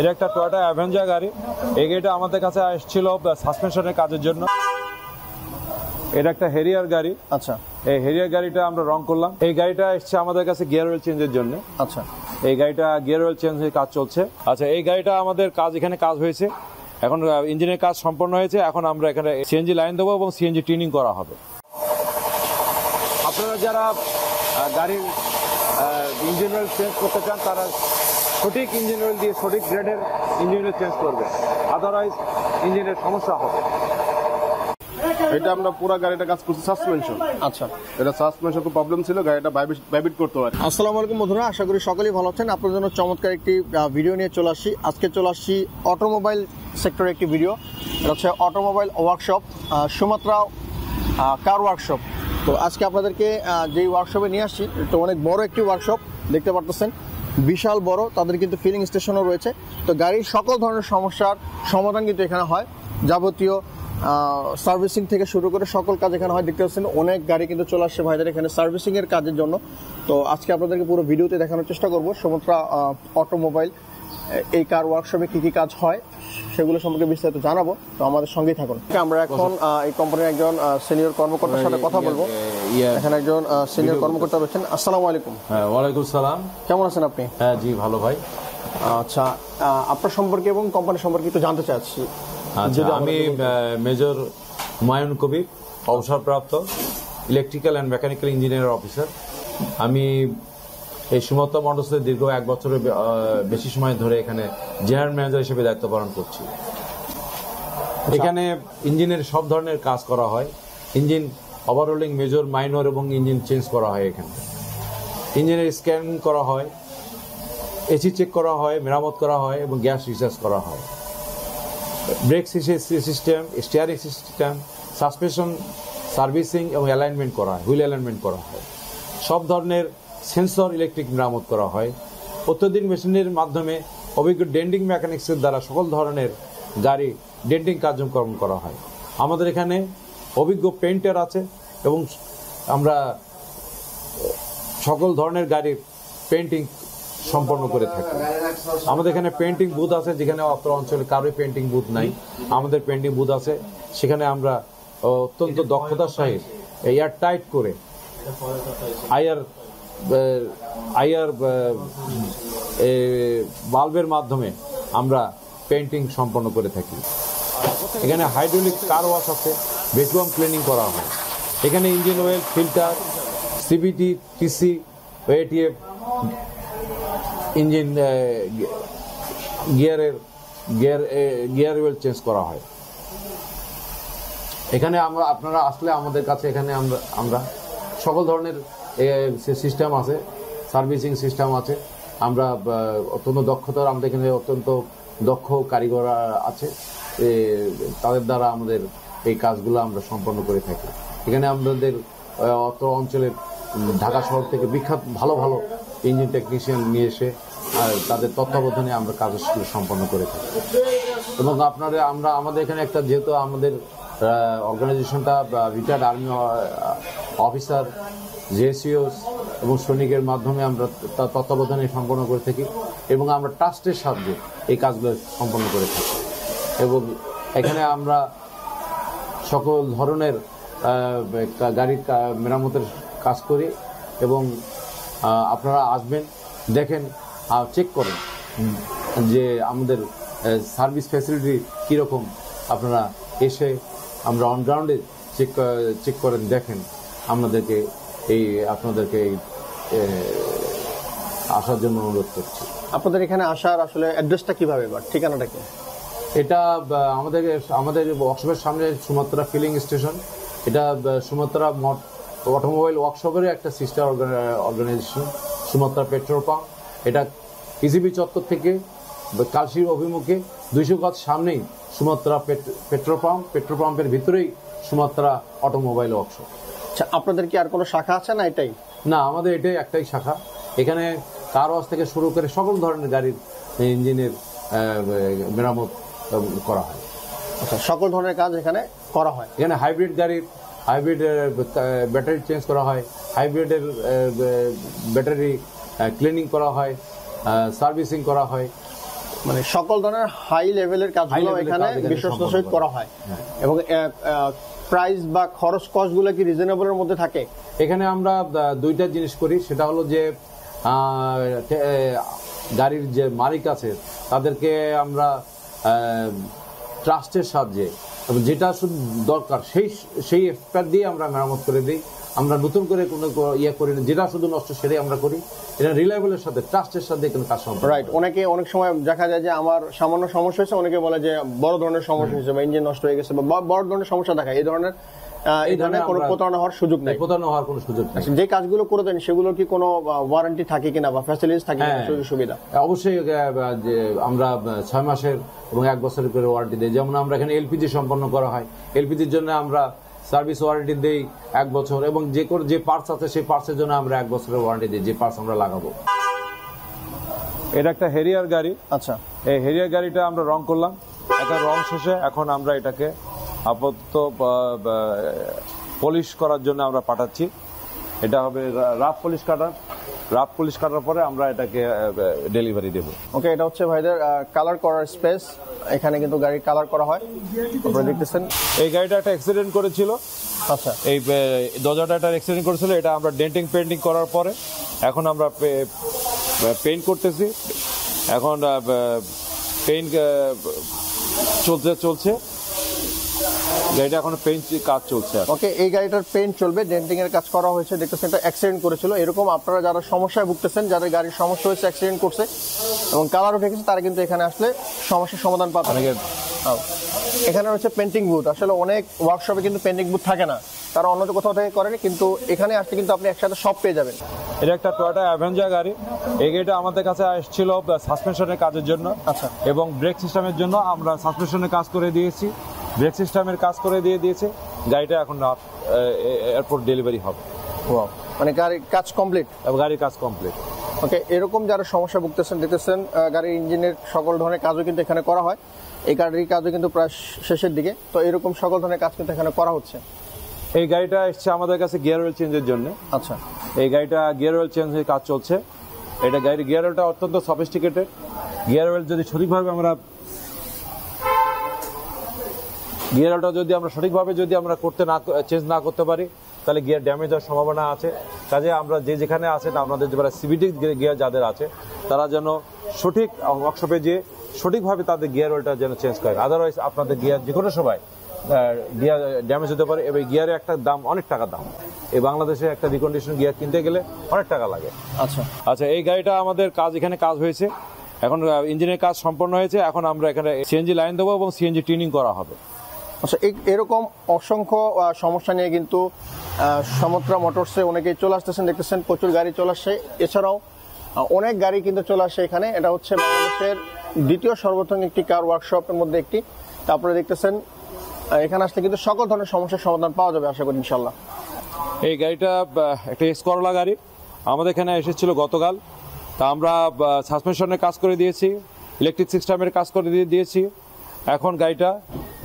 এটা একটা Toyota Avenger গাড়ি। এই গাড়িটা আমাদের কাছে আসছিল সাসপেনশনের কাজের জন্য। এটা একটা হেরিয়ার গাড়ি। আচ্ছা, এই হেরিয়ার গাড়িটা আমরা রং করলাম। এই গাড়িটা এসছে আমাদের কাছে গিয়ার অয়েল চেঞ্জের জন্য। আচ্ছা, এই গাড়িটা গিয়ার অয়েল চেঞ্জের কাজ চলছে। আচ্ছা, এই গাড়িটা আমাদের এখানে কাজ হয়েছে, এখন ইঞ্জিনের কাজ সম্পন্ন হয়েছে। এখন আমরা এখানে সিএনজি লাইন দেবো এবং সিএনজি টিউনিং করা হবে। আপনারা যারা গাড়ির ইঞ্জিন অয়েল চেঞ্জ করতে চান তারা সঠিক ইঞ্জিন অয়েল দিয়ে সঠিক গ্রেডের ইঞ্জিন অয়েল চেঞ্জ করবে, আদারওয়াইজ ইঞ্জিনের সমস্যা হবে। এটা আমরা পুরো গাড়িটা কাজ করছি সাসপেনশন। আচ্ছা, এটা সাসপেনশন খুব প্রবলেম ছিল, গাড়িটা ভাইব্রেট করতে পারে। আসসালামু আলাইকুম বন্ধুরা, আশা করি সকলেই ভালো আছেন। আপনাদের জন্য চমৎকার একটি ভিডিও নিয়ে চলে আসছি। আজকে চলে আসছি অটোমোবাইল সেক্টরে একটি ভিডিও। এটা হচ্ছে অটোমোবাইল ওয়ার্কশপ, সুমাত্রা কার ওয়ার্কশপ। তো আজকে আপনাদেরকে যেই ওয়ার্কশপে নিয়ে আসছি, এটা অনেক বড় একটি ওয়ার্কশপ, দেখতে পারতেছেন বিশাল বড়। তাদের কিন্তু ফিলিং স্টেশনও রয়েছে। তো গাড়ির সকল ধরনের সমস্যার সমাধান কিন্তু এখানে হয়। যাবতীয় সার্ভিসিং থেকে শুরু করে সকল কাজ এখানে হয়। দেখতে পাচ্ছেন অনেক গাড়ি কিন্তু চলে আসছে ভাইদের এখানে সার্ভিসিং এর কাজের জন্য। তো আজকে আপনাদেরকে পুরো ভিডিওতে দেখানোর চেষ্টা করব সুমাত্রা অটোমোবাইল এই কার ওয়ার্কশপে কি কি কাজ হয় সেগুলো সম্পর্কে বিস্তারিত জানাবো। তো আমাদের সঙ্গেই থাকুন। আমরা এখন এই কোম্পানির একজন সিনিয়র কর্মকর্তার সাথে কথা বলবো। এখানে একজন সিনিয়র কর্মকর্তা রয়েছেন। আসসালামু আলাইকুম। হ্যাঁ, ওয়ালাইকুম সালাম। কেমন আছেন আপনি? হ্যাঁ জি, ভালো ভাই। আচ্ছা, আপনার সম্পর্কে এবং কোম্পানি সম্পর্কে একটু জানতে চাচ্ছি। আমি মেজর হুমায়ুন কবির, অবসরপ্রাপ্ত electrical and mechanical engineer officer. আমি এই সুমাত্রা মোটরসে দীর্ঘ 1 বছরের বেশি সময় ধরে এখানে জেনারেল ম্যানেজার হিসেবে দায়িত্ব পালন করছি। এখানে ইঞ্জিনের সব ধরনের কাজ করা হয়। ইঞ্জিন ওভারহোলিং, মেজর, মাইনর এবং ইঞ্জিন চেঞ্জ করা হয়। এখানে ইঞ্জিনের স্ক্যানিং করা হয়, এসি চেক করা হয়, মেরামত করা হয় এবং গ্যাস রিচার্জ করা হয়। Brake system, steering system, suspension servicing এবং অ্যালাইনমেন্ট করা হয়, হুইল অ্যালাইনমেন্ট করা হয়। সব ধরনের সেন্সর ইলেকট্রিক মেরামত করা হয়। অত্যাধুনিক মেশিনের মাধ্যমে অভিজ্ঞ ডেন্টিং মেকানিক্সের দ্বারা সকল ধরনের গাড়ি ডেন্টিং কার্যক্রম করা হয়। আমাদের এখানে অভিজ্ঞ পেইন্টার আছে এবং আমরা সকল ধরনের গাড়ির পেইন্টিং সম্পন্ন করে থাকি। আমাদের এখানে পেইন্টিং বুথ আছে, যেখানে অত্র অঞ্চলে কারোই পেইন্টিং বুথ নাই, আমাদের পেইন্টিং বুথ আছে। সেখানে আমরা অত্যন্ত দক্ষতার সহিত এয়ার টাইট করে আইআর বাল্বের মাধ্যমে আমরা পেইন্টিং সম্পন্ন করে থাকি। এখানে হাইড্রোলিক কার ওয়াশ আছে, ভ্যাকুয়াম ক্লিনিং করা হয়। এখানে engine oil, filter, CBT, TC, ATF, engine gear oil change করা হয়। এখানে আপনারা আসলে আমাদের কাছে এখানে আমরা সকল ধরনের সিস্টেম আছে, সার্ভিসিং সিস্টেম আছে। আমরা অত্যন্ত দক্ষতার, আমাদের এখানে অত্যন্ত দক্ষ কারিগর আছে, তাদের দ্বারা আমাদের এই কাজগুলো আমরা সম্পন্ন করে থাকি। এখানে আমাদের অত্র অঞ্চলের ঢাকা শহর থেকে বিখ্যাত ভালো ভালো ইঞ্জিন টেকনিশিয়ান নিয়ে এসে তাদের তত্ত্বাবধানে আমরা কাজগুলো সম্পন্ন করে থাকি। এবং আমাদের এখানে একটা, যেহেতু আমাদের অর্গানাইজেশনটা রিটায়ার্ড আর্মি অফিসার, জেএসইও এবং সৈনিকের মাধ্যমে আমরা তার তত্ত্বাবধানে সম্পন্ন করে থাকি এবং আমরা ট্রাস্টের সাহায্যে এই কাজগুলো সম্পন্ন করে থাকি। এবং এখানে আমরা সকল ধরনের গাড়ির মেরামতের কাজ করি এবং আপনারা আসবেন, দেখেন, চেক করেন যে আমাদের সার্ভিস ফ্যাসিলিটি কীরকম। আপনারা এসে আমরা অনগ্রাউন্ডে চেক করেন, দেখেন। আপনাদেরকে এই আসার জন্য অনুরোধ করছি। আপনাদের এখানে আসার আসলে অ্যাড্রেসটা কিভাবে বা ঠিকানাটা কি? এটা আমাদের ওয়ার্কশপের সামনে সুমাত্রা ফিলিং স্টেশন। এটা সুমাত্রা অটোমোবাইল ওয়ার্কশপের একটা sister organisation, Sumatra petrol pump. এটা ইজিবি চত্বর থেকে কালশির অভিমুখে 200 গজ সামনেই সুমাত্রা পেট্রোল পাম্পের ভিতরেই সুমাত্রা অটোমোবাইল ওয়ার্কশপ। আচ্ছা, আপনাদের কি আর কোনো শাখা আছে না এটাই? না, আমাদের এটাই একটাই শাখা। এখানে কার ওয়াশ থেকে শুরু করে সকল ধরনের গাড়ির ইঞ্জিনের মেরামত করা হয়। আচ্ছা, সকল ধরনের কাজ এখানে করা হয়। এখানে হাইব্রিড ব্যাটারি চেঞ্জ করা হয়, হাইব্রিডের ব্যাটারি ক্লিনিং করা হয়, সার্ভিসিং করা হয় মানে সকল ধরনের হাই লেভেলের কাজগুলো level এর এখানে কাজ এখানে বিশ্বস্ততার সম্পন্ন সহিত করা হয় এবং প্রাইস বা খরচ কস্টগুলো কি রিজনেবলের মধ্যে থাকে? এখানে আমরা দুইটা জিনিস করি, সেটা হলো যে গাড়ির যে মালিক আছে তাদেরকে আমরা ট্রাস্টের সাহায্যে যেটা শুধু দরকার সেই এক্সপার্ট দিয়ে আমরা মেরামত করে দিই। আমরা নতুন করে কোনো ইয়ে করি না, যেটা শুধু নষ্ট সেটাই আমরা করি। এটা রিলায়েবলের সাথে ট্রাস্টের সাথে এখানে কাজ সম্পন্ন। রাইট, অনেক সময় দেখা যায় যে আমার সামান্য সমস্যা হয়েছে, অনেকে বলে যে বড় ধরনের সমস্যা হয়েছে বা ইঞ্জিন নষ্ট হয়ে গেছে বা বড় ধরনের সমস্যা দেখায়। এই ধরনের কোনো প্রতারণা হওয়ার সুযোগ নেই, প্রতারণা হওয়ার কোনো সুযোগ নেই। যে কাজগুলো করে দেন সেগুলোর কি কোনো ওয়ারেন্টি থাকে কিনা বা ফ্যাসিলিটিস থাকে কিনা, সুযোগ সুবিধা? অবশ্যই যে আমরা 6 মাসের এবং 1 বছরের করে ওয়ারেন্টি দিই। যেমন আমরা এখানে এলপিজি সম্পন্ন করা হয়, এলপিজির জন্য আমরা সার্ভিস ওয়ারেন্টি দেই 1 বছর, এবং যে পার্টস আছে সেই পার্টসের জন্য আমরা 1 বছরের ওয়ারেন্টি দিই, যে পার্টস আমরা লাগাবো। এটা একটা হেরিয়ার গাড়ি। আচ্ছা, এই হেরিয়ার গাড়িটা আমরা রং করলাম, একটা রং শেষে এখন আমরা এটাকে আপাতত পলিশ করার জন্য আমরা পাঠাচ্ছি। এটা হবে রাফ পলিশ কাটার পরে আমরা এটাকে ডেলিভারি দেব। ওকে, এটা হচ্ছে ভাইদের কালার করার স্পেস। এখানে কিন্তু গাড়ির কালার করা হয়, আপনারা দেখতেছেন। এই গাড়িটা একটা অ্যাক্সিডেন্ট করেছিল। আচ্ছা, এই দরজাটা একটা অ্যাক্সিডেন্ট করেছিল, এটা আমরা ডেন্টিং পেন্টিং করার পরে এখন আমরা পেইন্ট করতেছি। এখন পেইন্ট চলছে গাড়িটা, এখন পেইন্ট কাজ চলছে। ওকে, এই গাড়িটার পেইন্ট চলবে, ডেন্টিং এর কাজ করা হয়েছে। দেখতেছেন এটা অ্যাক্সিডেন্ট করেছিল। এরকম আপনারা যারা সমস্যায় ভুগতেছেন, যাদের গাড়ির সমস্যা হয়েছে, অ্যাক্সিডেন্ট করছে এবং কালার উঠে গেছে, তারা কিন্তু এখানে আসলে সমস্যার সমাধান পাবেন। এখানে হচ্ছে পেন্টিং বুথ। আসলে অনেক ওয়ার্কশপে কিন্তু পেন্টিং বুথ থাকে না, তারা অন্য কোথাও থেকে করেনি, কিন্তু এখানে আসলে কিন্তু আপনি একসাথে সব পেয়ে যাবেন। এটা একটা টয়োটা অ্যাভেঞ্জার গাড়ি। এই গাড়িটা আমাদের কাছে আসছিল সাসপেনশনের কাজের জন্য। আচ্ছা, এবং ব্রেক সিস্টেমের জন্য আমরা সাসপেনশনের কাজ করে দিয়েছি, ব্রেক সিস্টেমের কাজ করে দিয়েছে। গাড়িটা এখন এয়ারপোর্ট ডেলিভারি হবে। মানে গাড়ির কাজ কমপ্লিট, গাড়ির কাজ কমপ্লিট। ওকে, এরকম যারা সমস্যা ভুগতেছেন, দেখতেছেন গাড়ির ইঞ্জিনের সকল ধরনের কাজও কিন্তু এখানে করা হয়। এই গাড়ির কাজও কিন্তু প্রায় শেষের দিকে, তো এরকম সকল ধরনের কাজ কিন্তু এখানে করা হচ্ছে। এই গাড়িটা এসছে আমাদের কাছে গিয়ার অয়েল চেঞ্জের জন্য। আচ্ছা, এই গাড়িটা গিয়ার অয়েল চেঞ্জের কাজ চলছে। এটা গাড়ির গিয়ার অয়েলটা অত্যন্ত সফিস্টিকেটেড। গিয়ার অয়েল যদি সঠিকভাবে আমরা সঠিকভাবে চেঞ্জ না করতে পারি, তাহলে গিয়ার ড্যামেজ হওয়ার সম্ভাবনা আছে। কাজে আমরা যেখানে আছেন, আপনাদের যারা সিবিটি গিয়ার যাদের আছে, তারা যেন সঠিক ওয়ার্কশপে যে সঠিকভাবে তাদের গিয়ার অয়েলটা যেন চেঞ্জ করে। আদারওয়াইজ আপনাদের গিয়ার যে কোনো সময় গিয়ার ড্যামেজ হতে পারে, এবং গিয়ারের একটা দাম অনেক টাকা দাম। এই বাংলাদেশে একটা রিকন্ডিশন গিয়ার কিনতে গেলে অনেক টাকা লাগে। আচ্ছা, এই গাড়িটা আমাদের এখানে কাজ হয়েছে, এখন ইঞ্জিনের কাজ সম্পন্ন হয়েছে। এখন আমরা এখানে সিএনজি লাইন দেবো এবং সিএনজি টিউনিং করা হবে। আচ্ছা, এরকম অসংখ্য সমস্যা নিয়ে কিন্তু সমত্রা মোটরসে অনেকেই চলে আসতেছেন। দেখতেছেন প্রচুর গাড়ি চলে আসছে, এছাড়াও অনেক গাড়ি কিন্তু চলে আসে এখানে। এটা হচ্ছে বাংলাদেশের দ্বিতীয় সর্বোত্তম একটি কার ওয়ার্কশপের মধ্যে একটি। তারপরে দেখতেছেন এখানে আসলে কিন্তু সকল ধরনের সমস্যার সমাধান পাওয়া যাবে আশা করি ইনশাল্লাহ। এই গাড়িটা একটা এক্স করলা গাড়ি, আমাদের এখানে এসেছিল গতকাল। তা আমরা সাসপেনশনের কাজ করে দিয়েছি, ইলেকট্রিক সিস্টেমের কাজ করে দিয়েছি। এখন গাড়িটা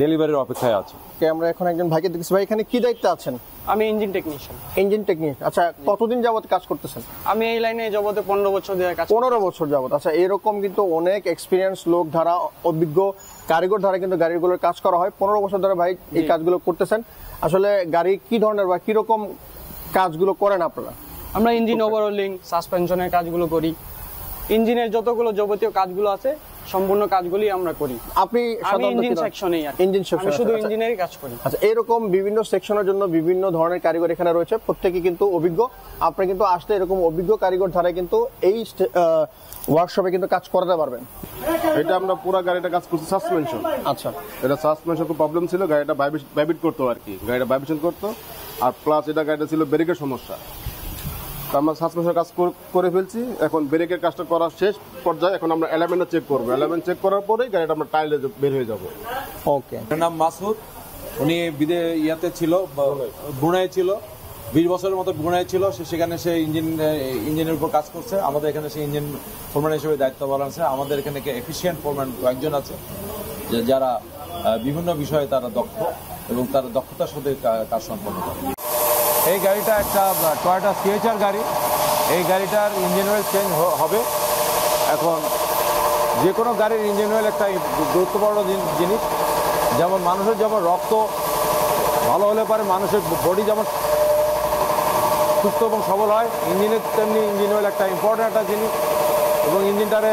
ডেলিভারির অপেক্ষায় আছে। আমরা এখন একজন ভাইকে দেখছি। ভাই, এখানে কি দায়িত্বে আছেন? আমি ইঞ্জিন টেকনিশিয়ান। ইঞ্জিন টেকনিশিয়ান, আচ্ছা। কতদিন যাবত কাজ করতেছেন? আমি এই লাইনে যাবতে 15 বছর ধরে কাজ। 15 বছর যাবত। আচ্ছা, এরকম কিন্তু অনেক এক্সপিরিয়েন্স লোক ধারা, অভিজ্ঞ কারিগর ধারা কিন্তু গাড়িগুলোর কাজ করা হয়। 15 বছর ধরে ভাই এই কাজগুলো করতেছেন। আসলে গাড়ি কি ধরনের বা কিরকম কাজগুলো করেন আপনারা? আমরা ইঞ্জিন ওভারহোলিং, সাসপেনশনের কাজগুলো করি। ইঞ্জিনের যতগুলো যাবতীয় কাজগুলো আছে সম্পূর্ণ কাজগুলি আমরা করি। আপনি ইঞ্জিন সেকশনেই আর ইঞ্জিন সেকশনে শুধু ইঞ্জিনেরই কাজ করি। আচ্ছা, এরকম বিভিন্ন সেকশনের জন্য বিভিন্ন ধরনের কারিগর এখানে রয়েছে, প্রত্যেকে কিন্তু অভিজ্ঞ। আপনি কিন্তু আসলে এরকম অভিজ্ঞ কারিগর ধারায় কিন্তু এই ওয়ার্কশপে কিন্তু কাজ করাতে পারবেন। এটা আমরা পুরো গাড়িটা কাজ করছি সাসপেনশন। আচ্ছা, এটা সাসপেনশন খুব প্রবলেম ছিল, গাড়িটা ভাইব্রেট করতো আর কি, গাড়িটা ভাইব্রেশন করতো। আর প্লাস গাড়িটা ছিল ব্রেকের সমস্যা। আমরা সাসপেনশন কাজ করে ফেলছি, এখন ব্রেকের কাজটা করা শেষ পর্যায়ে। এখন আমরা অ্যালাইনমেন্ট চেক করবো, অ্যালাইনমেন্ট চেক করার পরেই গাড়িটা আমরা টাইলে বের হয়ে যাবো। ওকে, এর নাম মাসুদ। উনি ইয়াতে ছিল, ব্রুনাই ছিল, 20 বছরের মতো ব্রুনাই ছিল। সেখানে সে ইঞ্জিনের উপর কাজ করছে। আমাদের এখানে সে ইঞ্জিন ফোরম্যান হিসেবে দায়িত্ব পালন আছে। আমাদের এখানে এফিসিয়েন্ট ফোরম্যান কয়েকজন আছে, যারা বিভিন্ন বিষয়ে তারা দক্ষ এবং তারা দক্ষতার সাথে কাজ সম্পন্ন করে। এই গাড়িটা একটা টয়োটা সিএচআর গাড়ি। এই গাড়িটার ইঞ্জিন অয়েল চেঞ্জ হবে। এখন যে কোনো গাড়ির ইঞ্জিন অয়েল একটা গুরুত্বপূর্ণ জিনিস। যেমন মানুষের যেমন রক্ত ভালো হলে পারে মানুষের বডি যেমন সুস্থ এবং সবল হয়, ইঞ্জিনের তেমনি ইঞ্জিন অয়েল একটা ইম্পর্টেন্ট একটা জিনিস। এবং ইঞ্জিনটারে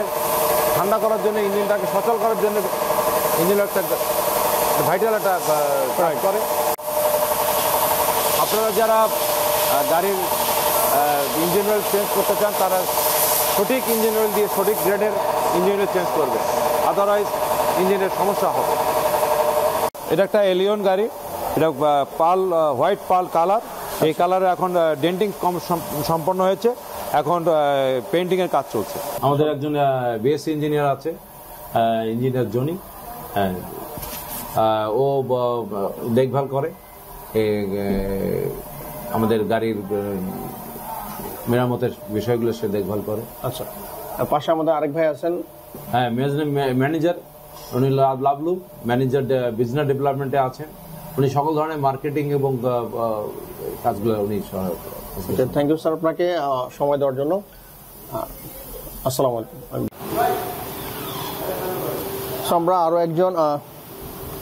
ঠান্ডা করার জন্য, ইঞ্জিনটাকে সচল করার জন্য ইঞ্জিন একটা ভাইটাল একটা কাজ করে। আপনারা যারা গাড়ির ইঞ্জিন অয়েল চেঞ্জ করতে চান তারা সঠিক ইঞ্জিন অয়েল দিয়ে সঠিক গ্রেডের ইঞ্জিন অয়েল চেঞ্জ করবে, আদারওয়াইজ ইঞ্জিনের সমস্যা হবে। এটা একটা এলিয়ন গাড়ি, এটা পাল হোয়াইট পাল কালার। এই কালারে এখন ডেন্টিং সম্পন্ন হয়েছে, এখন পেন্টিংয়ের কাজ চলছে। আমাদের একজন বিএসসি ইঞ্জিনিয়ার আছে, ইঞ্জিনিয়ার জনি, ও দেখভাল করে আমাদের গাড়ির মেরামতের বিষয়গুলো, সে দেখভাল করে। আচ্ছা, পাশে আমাদের আরেক ভাই আছেন, হ্যাঁ, ম্যানেজার, উনি লাভলু ম্যানেজার বিজনেস ডেভেলপমেন্টে আছেন। উনি সকল ধরনের মার্কেটিং এবং কাজগুলো উনি সহায়তা। থ্যাংক ইউ স্যার আপনাকে সময় দেওয়ার জন্য। আসসালামু আলাইকুম। আমরা আরও একজন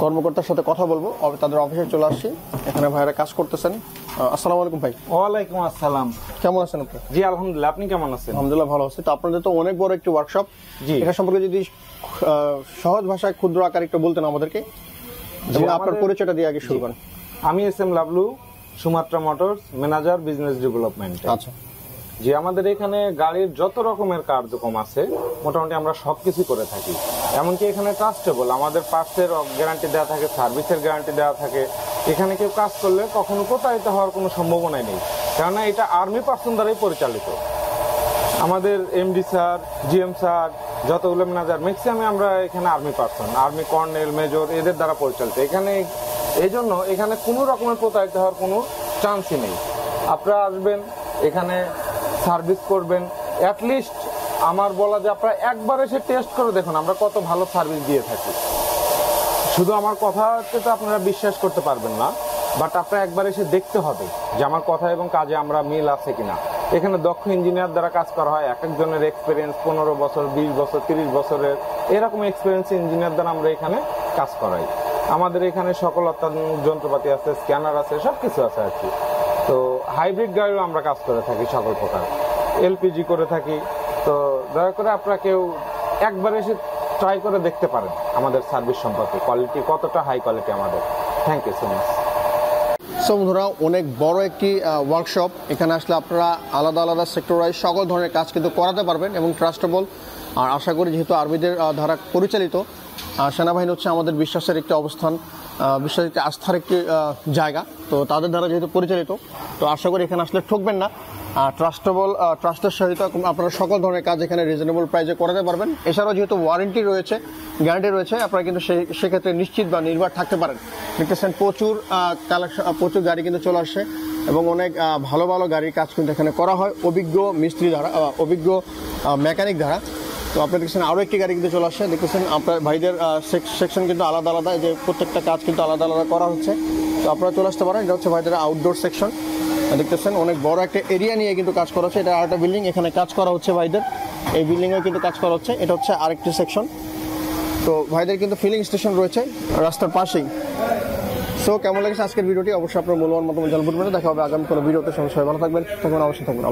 কর্মকর্তার সাথে কথা বলবো, তাদের অফিসে চলে আসছি। এখানে ভাইরা কাজ করতেছেন। আসসালামু আলাইকুম ভাই। ওয়ালাইকুম আসসালাম। কেমন আছেন আপনি? জি আলহামদুলিল্লাহ, আপনি কেমন আছেন? আলহামদুলিল্লাহ ভালো আছি। তো আপনাদের তো অনেক বড় একটি ওয়ার্কশপ, জি, এটা সম্পর্কে যদি সহজ ভাষায় ক্ষুদ্র আকারে একটু বলতেন আমাদেরকে, এবং আপনার পরিচয়টা দিয়ে আগে শুরু করেন। আমি S M Lovelu, Sumatra motors manager, business development. আচ্ছা, যে আমাদের এখানে গাড়ির যত রকমের কার্যক্রম আছে মোটামুটি আমরা সবকিছু করে থাকি। এমনকি এখানে ট্রাস্টেবল, আমাদের পার্টসের গ্যারান্টি দেওয়া থাকে, সার্ভিসের গ্যারান্টি দেওয়া থাকে। এখানে কেউ কাজ করলে কখনো প্রতারিত হওয়ার কোনো সম্ভাবনাই নেই, কেননা এটা আর্মি পার্সন দ্বারাই পরিচালিত। আমাদের এমডি স্যার, জিএম স্যার, যতগুলো ম্যানেজার ম্যাক্সিমামে আমরা এখানে army person, army colonel, major, এদের দ্বারা পরিচালিত। এখানে এই জন্য এখানে কোনো রকমের প্রতারিত হওয়ার কোনো চান্সই নেই। আপনারা আসবেন, এখানে সার্ভিস করবেন, অ্যাটলিস্ট আমার বলা যে আপনারা একবার এসে টেস্ট করে দেখুন আমরা কত ভালো সার্ভিস দিয়ে থাকি। শুধু আমার কথাতে তো আপনারা বিশ্বাস করতে পারবেন না, বাট আপনারা একবার এসে দেখতে হবে যে আমার কথা এবং কাজে আমরা মিল আছে কিনা। এখানে দক্ষ ইঞ্জিনিয়ার দ্বারা কাজ করা হয়, এক একজনের এক্সপিরিয়েন্স 15 বছর, 20 বছর, 30 বছরের এরকম এক্সপিরিয়েন্স ইঞ্জিনিয়ার দ্বারা আমরা এখানে কাজ করাই। আমাদের এখানে সকল অত্যাধুনিক যন্ত্রপাতি আছে, স্ক্যানার আছে, সব কিছু আছে আর কি। তো হাইব্রিড গাড়িও আমরা কাজ করে থাকি সকল প্রকার, এলপিজি করে থাকি। তো দয়া করে আপনারা কেউ একবার এসে ট্রাই করে দেখতে পারেন আমাদের সার্ভিস সম্পর্কে, কোয়ালিটি কতটা হাই কোয়ালিটি আমাদের। Thank you so much. বন্ধুরা, অনেক বড় একটি ওয়ার্কশপ। এখানে আসলে আপনারা আলাদা আলাদা সেক্টর ওয়াইজ সকল ধরনের কাজ কিন্তু করাতে পারবেন এবং ট্রাস্টেবল। আর আশা করি যেহেতু আর্মিদের দ্বারা পরিচালিত, সেনাবাহিনী হচ্ছে আমাদের বিশ্বাসের একটি অবস্থান, বিশ্বাসের একটি আস্থার একটি জায়গা। তো তাদের দ্বারা যেহেতু পরিচালিত, তো আশা করি এখানে আসলে ঠকবেন না। ট্রাস্টের সহিত আপনারা সকল ধরনের কাজ এখানে রিজনেবল প্রাইসে করাতে পারবেন। এছাড়াও যেহেতু ওয়ারেন্টি রয়েছে, গ্যারান্টি রয়েছে, আপনারা কিন্তু সেক্ষেত্রে নিশ্চিত বা নির্ভর থাকতে পারেন। দেখতেছেন প্রচুর কালেকশন, প্রচুর গাড়ি কিন্তু চলে আসছে এবং অনেক ভালো ভালো গাড়ির কাজ কিন্তু এখানে করা হয় অভিজ্ঞ মিস্ত্রি দ্বারা, অভিজ্ঞ মেকানিক দ্বারা। তো আপনারা দেখছেন আরও একটি গাড়ি কিন্তু চলে আসছে। দেখতেছেন আপনার ভাইদের সেকশন কিন্তু আলাদা আলাদা, যে প্রত্যেকটা কাজ কিন্তু আলাদা আলাদা করা হচ্ছে। তো আপনারা চলে আসতে পারেন। এটা হচ্ছে ভাইদের আউটডোর সেকশন। দেখতেছেন অনেক বড় একটা এরিয়া নিয়ে কিন্তু কাজ করা হচ্ছে। এটা আরেকটা বিল্ডিং, এখানে কাজ করা হচ্ছে ভাইদের, এই বিল্ডিংয়েও কিন্তু কাজ করা হচ্ছে। এটা হচ্ছে আরেকটি সেকশন। তো ভাইদের কিন্তু ফিলিং স্টেশন রয়েছে রাস্তার পাশেই। সো কেমন লাগছে আজকের ভিডিওটি? অবশ্যই আপনার মূল্যবান মতামত জানাবেন। দেখা হবে আগামী কোনো ভিডিওতে। সবাই ভালো থাকবেন, অবশ্যই থাকবেন।